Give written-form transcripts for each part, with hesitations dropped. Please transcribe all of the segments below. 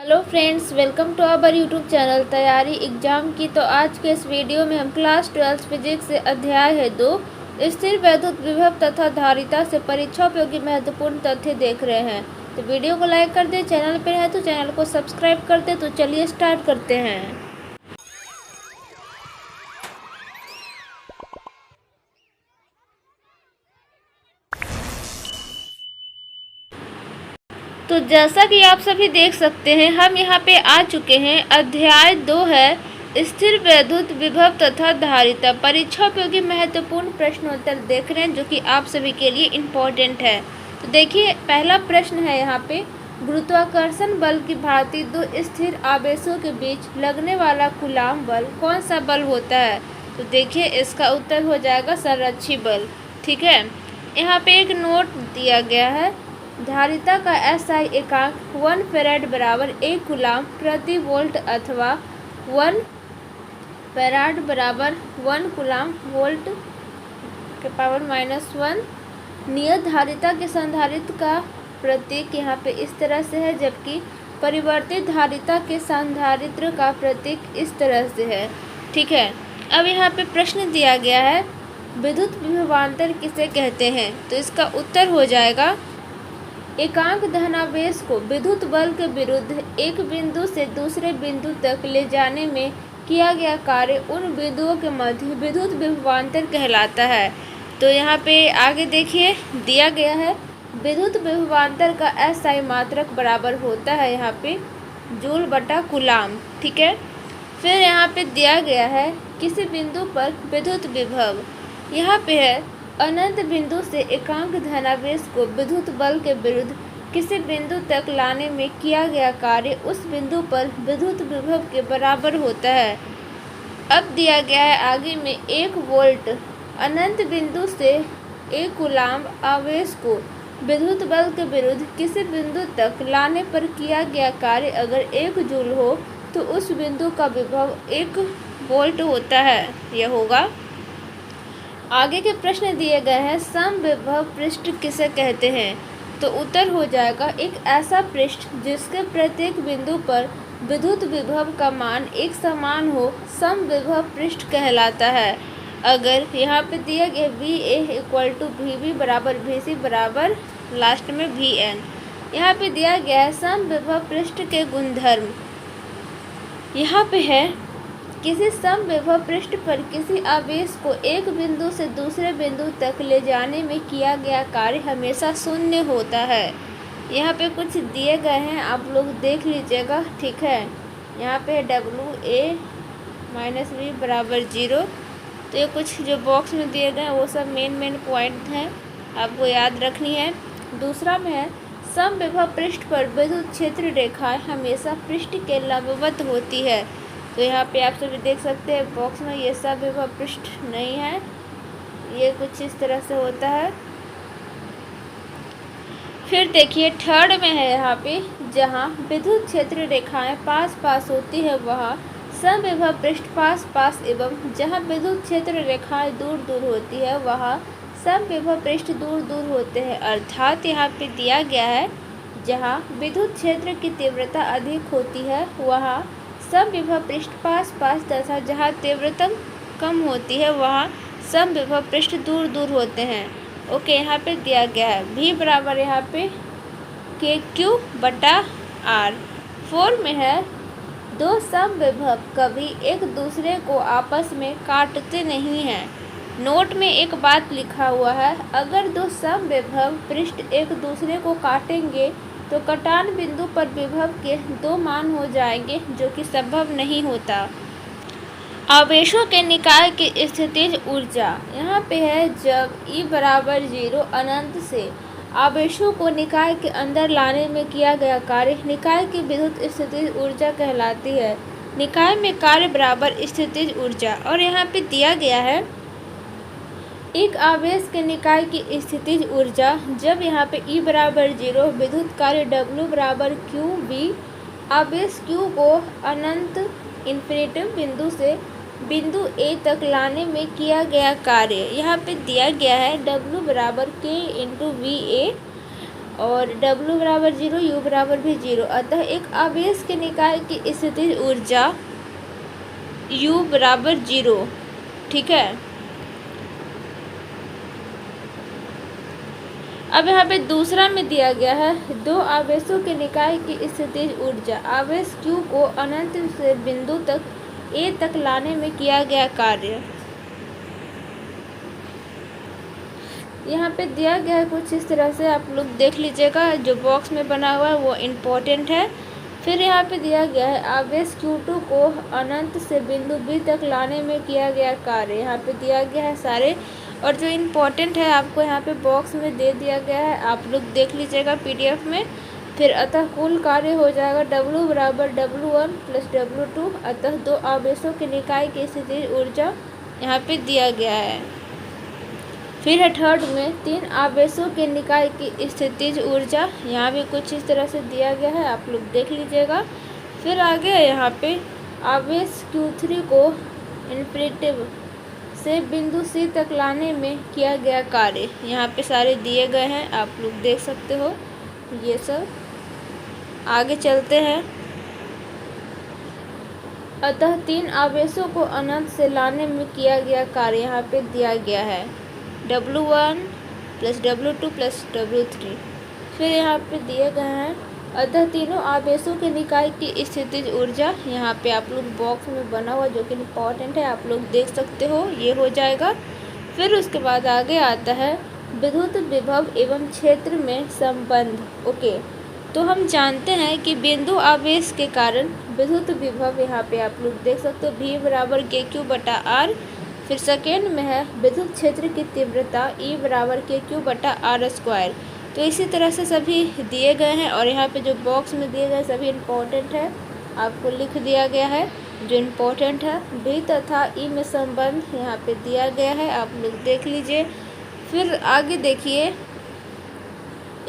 Hello friends, welcome to our YouTube channel तैयारी exam की। तो आज के इस वीडियो में हम क्लास 12 फिजिक्स से अध्याय है 2 स्थिर वैद्युत विभव तथा धारिता से परीक्षा उपयोगी महत्वपूर्ण तथ्य देख रहे हैं। तो वीडियो को लाइक कर दे, चैनल पर है तो चैनल को सब्सक्राइब कर दे। तो चलिए स्टार्ट करते हैं। तो जैसा कि आप सभी देख सकते हैं, हम यहाँ पे आ चुके हैं। अध्याय 2 है स्थिर वैद्युत विभव तथा धारिता। परीक्षा उपयोगी महत्वपूर्ण प्रश्नोत्तर देख रहे हैं जो कि आप सभी के लिए इम्पोर्टेंट है। तो देखिए, पहला प्रश्न है यहाँ पे, गुरुत्वाकर्षण बल की भांति दो स्थिर आवेशों के बीच लगने वाला कूलाम बल कौन सा बल होता है? तो देखिए, इसका उत्तर हो जाएगा संरक्षी बल। ठीक है, यहाँ पे एक नोट दिया गया है। धारिता का एसआई एकांक 1 फैराड बराबर 1 कूलाम प्रति वोल्ट अथवा 1 फैराड बराबर 1 कूलाम वोल्ट के पावर -1। नियत धारिता के संधारित्र का प्रतीक यहाँ पे इस तरह से है, जबकि परिवर्तित धारिता के संधारित्र का प्रतीक इस तरह से है। ठीक है, अब यहाँ पे प्रश्न दिया गया है, विद्युत विभवांतर किसे कहते हैं? तो इसका उत्तर हो जाएगा, एकांक धनावेश को विद्युत बल के विरुद्ध एक बिंदु से दूसरे बिंदु तक ले जाने में किया गया कार्य उन बिंदुओं के मध्य विद्युत विभवांतर कहलाता है। तो यहाँ पे आगे देखिए, दिया गया है विद्युत विभवांतर का एसआई मात्रक बराबर होता है यहाँ पे जूल बटा कूलाम। ठीक है, फिर यहाँ पे दिया गया है किसी बिंदु पर विद्युत विभव। यहाँ पे है अनंत बिंदु से एकांक धनावेश को विद्युत बल के विरुद्ध किसी बिंदु तक लाने में किया गया कार्य उस बिंदु पर विद्युत विभव के बराबर होता है। अब दिया गया है आगे में 1 वोल्ट अनंत बिंदु से 1 कूलाम आवेश को विद्युत बल के विरुद्ध किसी बिंदु तक लाने पर किया गया कार्य अगर 1 जूल हो तो उस बिंदु का विभव 1 वोल्ट होता है। यह होगा। आगे के प्रश्न दिए गए हैं, समविभव पृष्ठ किसे कहते हैं? तो उत्तर हो जाएगा, एक ऐसा पृष्ठ जिसके प्रत्येक बिंदु पर विद्युत विभव का मान एक समान हो समविभव पृष्ठ कहलाता है। अगर यहाँ पे दिया गया VA = VB बराबर VC बराबर लास्ट में VN। यहाँ पे दिया गया है समविभव पृष्ठ के गुणधर्म। यहाँ पे है किसी समविभव पृष्ठ पर किसी आवेश को एक बिंदु से दूसरे बिंदु तक ले जाने में किया गया कार्य हमेशा शून्य होता है। यहाँ पे कुछ दिए गए हैं, आप लोग देख लीजिएगा। ठीक है, यहाँ पे WA - V बराबर 0। तो ये कुछ जो बॉक्स में दिए गए हैं वो सब मेन पॉइंट हैं, आपको याद रखनी है। दूसरा में है, समविभव पृष्ठ पर विद्युत क्षेत्र रेखाएं हमेशा पृष्ठ के लंबवत होती है। तो यहाँ पे आप सभी देख सकते हैं बॉक्स में, ये सब विभव पृष्ठ नहीं है, ये कुछ इस तरह से होता है। फिर देखिए, थर्ड में है यहाँ पे, जहाँ विद्युत क्षेत्र रेखाएं पास पास होती है वहाँ समविभव पृष्ठ पास पास एवं जहाँ विद्युत क्षेत्र रेखाएं दूर दूर होती है वहाँ समविभव पृष्ठ दूर दूर होते हैं। अर्थात यहाँ पे दिया गया है, जहाँ विद्युत क्षेत्र की तीव्रता अधिक होती है वहाँ समविभव पृष्ठ पास पास तथा जहाँ तीव्रता कम होती है वहाँ समविभव पृष्ठ दूर दूर होते हैं। ओके, यहाँ पे दिया गया है V बराबर यहाँ पे KQ बटा R। 4 में है, दो समविभव कभी एक दूसरे को आपस में काटते नहीं हैं। नोट में एक बात लिखा हुआ है, अगर दो समविभव पृष्ठ एक दूसरे को काटेंगे तो कटान बिंदु पर विभव के 2 मान हो जाएंगे, जो कि संभव नहीं होता। आवेशों के निकाय की स्थितिज ऊर्जा यहाँ पे है, जब E बराबर 0 अनंत से आवेशों को निकाय के अंदर लाने में किया गया कार्य निकाय की विद्युत स्थितिज ऊर्जा कहलाती है। निकाय में कार्य बराबर स्थितिज ऊर्जा। और यहाँ पे दिया गया है एक आवेश के निकाय की स्थितिज ऊर्जा, जब यहाँ पे E बराबर 0 विद्युत कार्य W बराबर QV आवेश Q को अनंत इन्फिनिटिव बिंदु से बिंदु A तक लाने में किया गया कार्य यहाँ पे दिया गया है W बराबर K × VA। और W बराबर 0, U बराबर भी 0। अतः एक आवेश के निकाय की स्थितिज ऊर्जा U बराबर 0। ठीक है। अब यहाँ पे दूसरा में दिया गया है दो आवेशों के निकाय की स्थितिज ऊर्जा। आवेश Q को अनंत से बिंदु तक A तक लाने में किया गया कार्य। यहाँ पे दिया गया है कुछ इस तरह से, आप लोग देख लीजिएगा। जो बॉक्स में बना हुआ है वो इम्पोर्टेंट है। फिर यहाँ पे दिया गया है आवेश Q2 को अनंत से बिंदु B तक लाने में किया गया कार्य। यहाँ पे दिया गया है सारे, और जो इम्पोर्टेंट है आपको यहाँ पे बॉक्स में दे दिया गया है, आप लोग देख लीजिएगा PDF में। फिर अतः कुल कार्य हो जाएगा W बराबर W1 प्लस W2। अतः दो आवेशों के निकाय की स्थितिज ऊर्जा यहाँ पे दिया गया है। फिर है थर्ड में तीन आवेशों के निकाय की स्थितिज ऊर्जा। यहाँ भी कुछ इस तरह से दिया गया है, आप लोग देख लीजिएगा। फिर आगे यहाँ पे आवेश Q3 को इन्फिनिटिव से बिंदु C तक लाने में किया गया कार्य। यहाँ पे सारे दिए गए हैं, आप लोग देख सकते हो ये सब। आगे चलते हैं। अतः तीन आवेशों को अनंत से लाने में किया गया कार्य यहाँ पे दिया गया है W1 plus W2 plus W3। फिर यहाँ पे दिए गए हैं अतः तीनों आवेशों के निकाय की स्थितिज ऊर्जा। यहाँ पे आप लोग बॉक्स में बना हुआ जो कि इम्पोर्टेंट है, आप लोग देख सकते हो, ये हो जाएगा। फिर उसके बाद आगे आता है विद्युत विभव एवं क्षेत्र में संबंध। ओके, तो हम जानते हैं कि बिंदु आवेश के कारण विद्युत विभव, यहाँ पे आप लोग देख सकते हो, V बराबर KQ बटा R। फिर सेकेंड में है विद्युत क्षेत्र की तीव्रता E बराबर KQ बटा R स्क्वायर। तो इसी तरह से सभी दिए गए हैं, और यहाँ पे जो बॉक्स में दिए गए सभी इम्पोर्टेंट है, आपको लिख दिया गया है जो इम्पोर्टेंट है। V तथा E में संबंध यहाँ पे दिया गया है, आप लोग देख लीजिए। फिर आगे देखिए,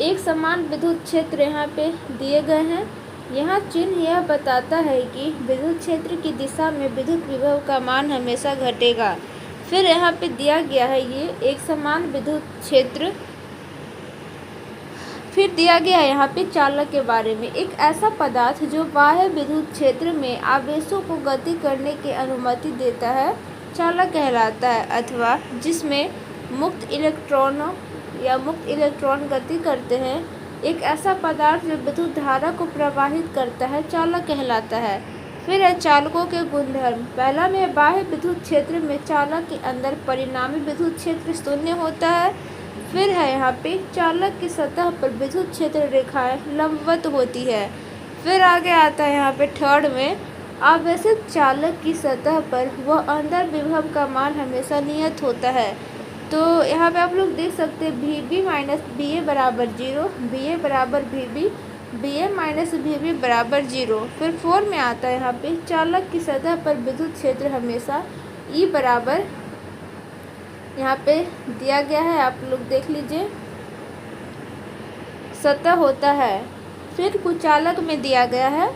एक समान विद्युत क्षेत्र यहाँ पे दिए गए हैं। यहाँ चिन्ह यह बताता है कि विद्युत क्षेत्र की दिशा में विद्युत विभव का मान हमेशा घटेगा। फिर यहाँ पे दिया गया है ये एक समान विद्युत क्षेत्र। फिर दिया गया है यहाँ पे चालक के बारे में, एक ऐसा पदार्थ जो बाह्य विद्युत क्षेत्र में आवेशों को गति करने की अनुमति देता है चालक कहलाता है, अथवा जिसमें मुक्त इलेक्ट्रॉनों या मुक्त इलेक्ट्रॉन गति करते हैं। एक ऐसा पदार्थ जो विद्युत धारा को प्रवाहित करता है चालक कहलाता है। फिर है चालकों के गुणधर्म। पहला में बाह्य विद्युत क्षेत्र में चालक के अंदर परिणामी विद्युत क्षेत्र शून्य होता है। फिर है यहाँ पे चालक की सतह पर विद्युत क्षेत्र रेखाएं लंबवत होती है। फिर आगे आता है यहाँ पे थर्ड में आवेशित चालक की सतह पर वह अंदर विभव का मान हमेशा नियत होता है। तो यहाँ पे आप लोग देख सकते हैं VB माइनस BA बराबर 0, BA बराबर VB, BA माइनस VB बराबर 0। फिर 4 में आता है यहाँ पे चालक की सतह पर विद्युत क्षेत्र हमेशा E बराबर, यहाँ पे दिया गया है, आप लोग देख लीजिए, सतह होता है। फिर कुचालक में दिया गया है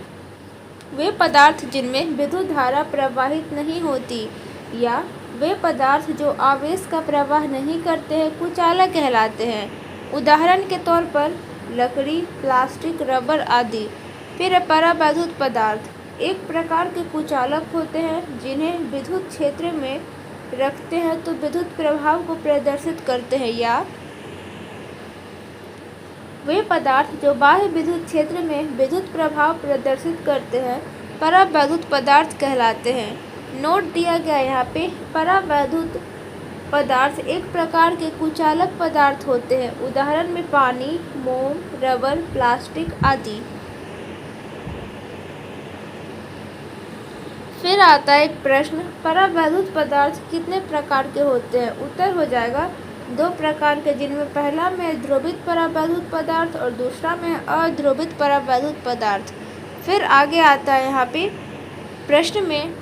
वे पदार्थ जिनमें विद्युत धारा प्रवाहित नहीं होती या वे पदार्थ जो आवेश का प्रवाह नहीं करते हैं कुचालक कहलाते हैं। उदाहरण के तौर पर लकड़ी, प्लास्टिक, रबर आदि। फिर परावैद्युत पदार्थ एक प्रकार के कुचालक होते हैं जिन्हें विद्युत क्षेत्र में रखते हैं तो विद्युत प्रभाव को प्रदर्शित करते हैं, या वे पदार्थ जो बाह्य विद्युत क्षेत्र में विद्युत प्रभाव प्रदर्शित करते हैं परावैद्युत पदार्थ कहलाते हैं। नोट दिया गया यहाँ पे, परावैद्युत पदार्थ एक प्रकार के कुचालक पदार्थ होते हैं। उदाहरण में पानी, मोम, रबर, प्लास्टिक आदि। फिर आता है एक प्रश्न, परावैद्युत पदार्थ कितने प्रकार के होते हैं? उत्तर हो जाएगा 2 प्रकार के, जिनमें पहला में ध्रुवित परावैद्युत पदार्थ और दूसरा में अध्रुवित परावैद्युत पदार्थ। फिर आगे आता है यहाँ पे प्रश्न में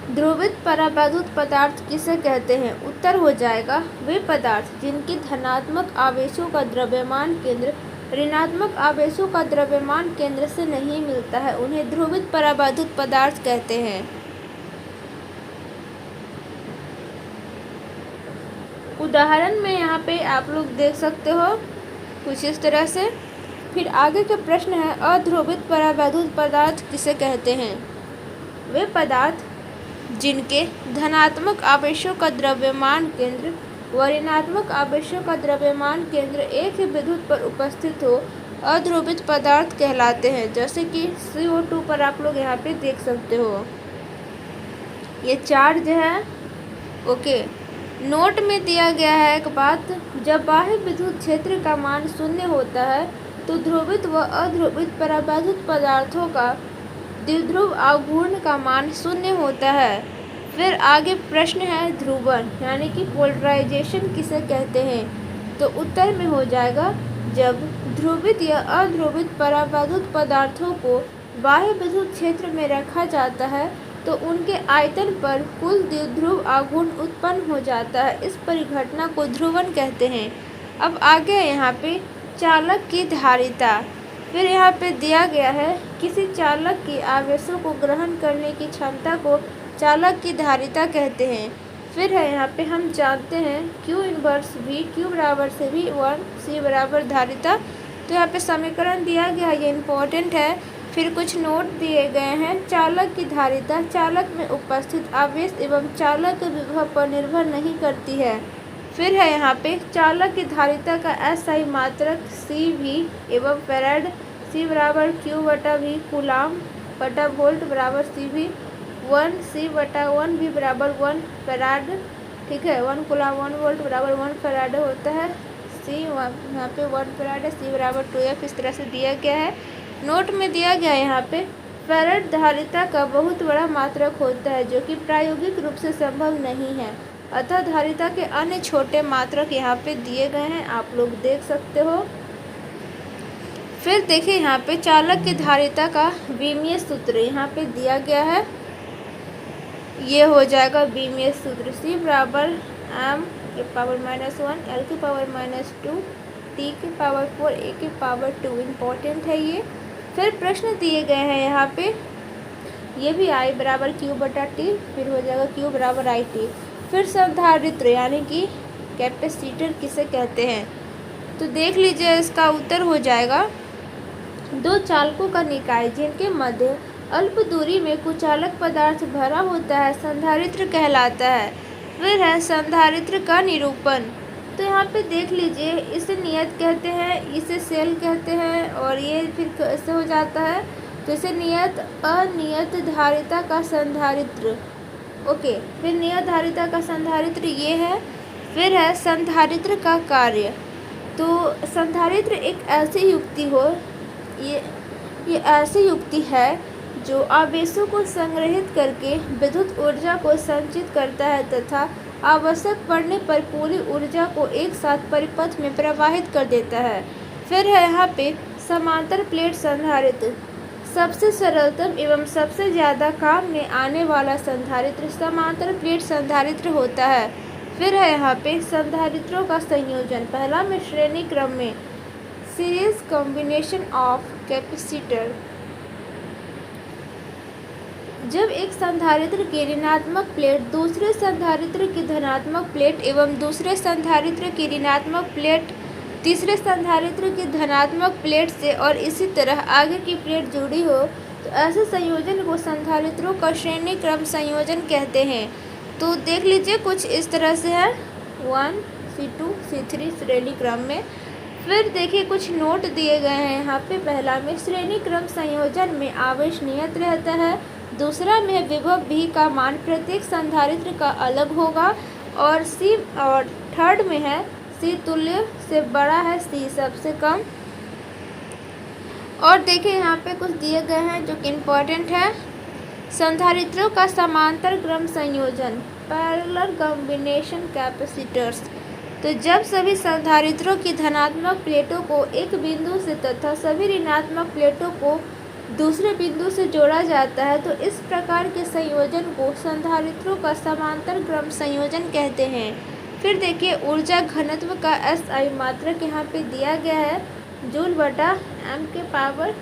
ध्रुवित परावैद्युत पदार्थ किसे कहते हैं? उत्तर हो जाएगा वे पदार्थ जिनकी धनात्मक आवेशों का द्रव्यमान केंद्र ऋणात्मक आवेशों का द्रव्यमान केंद्र से नहीं मिलता है, उन्हें ध्रुवित परावैद्युत पदार्थ कहते हैं। उदाहरण में यहाँ पे आप लोग देख सकते हो कुछ इस तरह से। फिर आगे का प्रश्न है, अध्रुवित परावैद्युत पदार्थ किसे कहते हैं? वे पदार्थ जिनके धनात्मक आवेशों का द्रव्यमान केंद्र व ऋणात्मक आवेशों का द्रव्यमान केंद्र एक ही विद्युत पर उपस्थित हो अध्रुवित पदार्थ कहलाते हैं। जैसे कि CO2 पर आप लोग यहाँ पे देख सकते हो ये चार्ज है। ओके, नोट में दिया गया है एक बात, जब बाह्य विद्युत क्षेत्र का मान शून्य होता है तो ध्रुवित व अध्रुवित परावैद्युत पदार्थों का द्विध्रुव आघूर्ण का मान शून्य होता है। फिर आगे प्रश्न है, ध्रुवण यानी कि पोलराइजेशन किसे कहते हैं? तो उत्तर में हो जाएगा, जब ध्रुवित या अध्रुवित परावैद्युत पदार्थों को बाह्य विद्युत क्षेत्र में रखा जाता है तो उनके आयतन पर कुल द्विध्रुव आघूर्ण उत्पन्न हो जाता है। इस परिघटना को ध्रुवण कहते हैं। अब आगे यहाँ पे चालक की धारिता। फिर यहाँ पे दिया गया है, किसी चालक की आवेशों को ग्रहण करने की क्षमता को चालक की धारिता कहते हैं। फिर है यहाँ पे हम जानते हैं Q इनवर्स V, Q बराबर से V1, C बराबर धारिता। तो यहाँ पे समीकरण दिया गया, ये इम्पोर्टेंट है। फिर कुछ नोट दिए गए हैं। चालक की धारिता चालक में उपस्थित आवेश एवं चालक के विभव पर निर्भर नहीं करती है। फिर है यहाँ पे चालक की धारिता का SI मात्रक CV एवं फैराड, C बराबर Q बटा V, कूलाम बटा वोल्ट बराबर CV, 1 C बटा 1 V बराबर 1 फैराड। ठीक है, 1 कूलाम 1 वोल्ट बराबर 1 फैराड होता है। C यहाँ पे 1 फैराड है, C बराबर 2F इस तरह से दिया गया है। नोट में दिया गया है यहाँ पे, फैराड धारिता का बहुत बड़ा मात्रक होता है जो कि प्रायोगिक रूप से संभव नहीं है। अतः धारिता के अन्य छोटे मात्रक यहाँ पे दिए गए हैं, आप लोग देख सकते हो। फिर देखिए यहाँ पे चालक की धारिता का बीमीय सूत्र यहाँ पे दिया गया है। ये हो जाएगा बीमीय सूत्र, C बराबर m के पावर -1 L के पावर -2 T के पावर 4 A के पावर 2। इम्पोर्टेंट है ये। फिर प्रश्न दिए गए हैं यहाँ पे, ये भी I बराबर Q बटा T, फिर हो जाएगा Q बराबर IT। फिर संधारित्र यानी कि कैपेसिटर किसे कहते हैं? तो देख लीजिए, इसका उत्तर हो जाएगा, दो चालकों का निकाय जिनके मध्य अल्प दूरी में कुचालक पदार्थ भरा होता है संधारित्र कहलाता है। फिर है संधारित्र का निरूपण। तो यहाँ पे देख लीजिए, इसे नियत कहते हैं, इसे सेल कहते हैं और ये फिर कैसे हो जाता है, तो इसे नियत अनियत धारिता का संधारित्र। ओके, फिर नियत धारिता का संधारित्र ये है। फिर है संधारित्र का कार्य। तो संधारित्र एक ऐसी युक्ति हो, ये ऐसी युक्ति है जो आवेशों को संग्रहित करके विद्युत ऊर्जा को संचित करता है तथा आवश्यक पड़ने पर पूरी ऊर्जा को एक साथ परिपथ में प्रवाहित कर देता है। फिर है यहाँ पे समांतर प्लेट संधारित्र। सबसे सरलतम एवं सबसे ज़्यादा काम में आने वाला संधारित्र समांतर प्लेट संधारित्र होता है। फिर है यहाँ पे संधारित्रों का संयोजन। पहला में श्रेणी क्रम में सीरीज कॉम्बिनेशन ऑफ कैपेसिटर। जब एक संधारित्र की ऋणात्मक प्लेट दूसरे संधारित्र की धनात्मक प्लेट एवं दूसरे संधारित्र की ऋणात्मक प्लेट तीसरे संधारित्र की धनात्मक प्लेट से और इसी तरह आगे की प्लेट जुड़ी हो तो ऐसे संयोजन को संधारित्रों का श्रेणी क्रम संयोजन कहते हैं। तो देख लीजिए, कुछ इस तरह से है 1 C2 C3 श्रेणी क्रम में। फिर देखिए कुछ नोट दिए गए हैं यहाँ पे। पहला में श्रेणी क्रम संयोजन में आवेश नियत रहता है। दूसरा में विभव V का मान प्रत्येक संधारित्र का अलग होगा और थर्ड में है C तुल्य से बड़ा है, C सबसे कम। और देखिए यहाँ पे कुछ दिए गए हैं जो कि इम्पोर्टेंट है। संधारित्रों का समांतर क्रम संयोजन, पैरेलल कॉम्बिनेशन कैपेसिटर्स। तो जब सभी संधारित्रों की धनात्मक प्लेटों को एक बिंदु से तथा सभी ऋणात्मक प्लेटों को दूसरे बिंदु से जोड़ा जाता है तो इस प्रकार के संयोजन को संधारित्रों का समांतर क्रम संयोजन कहते हैं। फिर देखिए ऊर्जा घनत्व का SI मात्रक यहाँ पे दिया गया है, जूल बटा m के पावर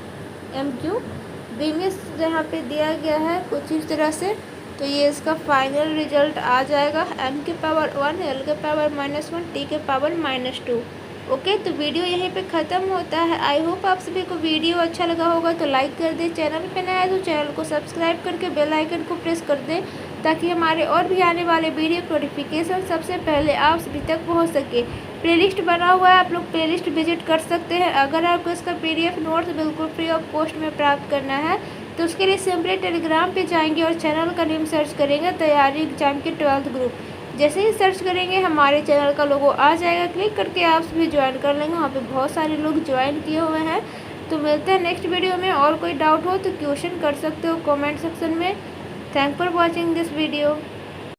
m क्यूब। बीमें यहाँ पे दिया गया है कुछ इस तरह से। तो ये इसका फाइनल रिजल्ट आ जाएगा m के पावर 1, l के पावर -1, t के पावर -2। ओके, तो वीडियो यहीं पे ख़त्म होता है। आई होप आप सभी को वीडियो अच्छा लगा होगा, तो लाइक कर दें। चैनल पे नया है तो चैनल को सब्सक्राइब करके बेल आइकन को प्रेस कर दें, ताकि हमारे और भी आने वाले वीडियो नोटिफिकेशन सबसे पहले आप सभी तक पहुंच सके। प्लेलिस्ट बना हुआ है, आप लोग प्लेलिस्ट विजिट कर सकते हैं। अगर आपको इसका PDF नोट्स बिल्कुल फ्री ऑफ कॉस्ट में प्राप्त करना है, तो उसके लिए सिंपली टेलीग्राम पे जाएंगे और चैनल का नेम सर्च करेंगे तैयारी एग्जाम के 12th ग्रुप। जैसे ही सर्च करेंगे हमारे चैनल का लोगो आ जाएगा, क्लिक करके आप सभी ज्वाइन कर लेंगे। वहाँ पे बहुत सारे लोग ज्वाइन किए हुए हैं। तो मिलते हैं नेक्स्ट वीडियो में। और कोई डाउट हो तो क्वेश्चन कर सकते हो कमेंट सेक्शन में। Thank for watching this video.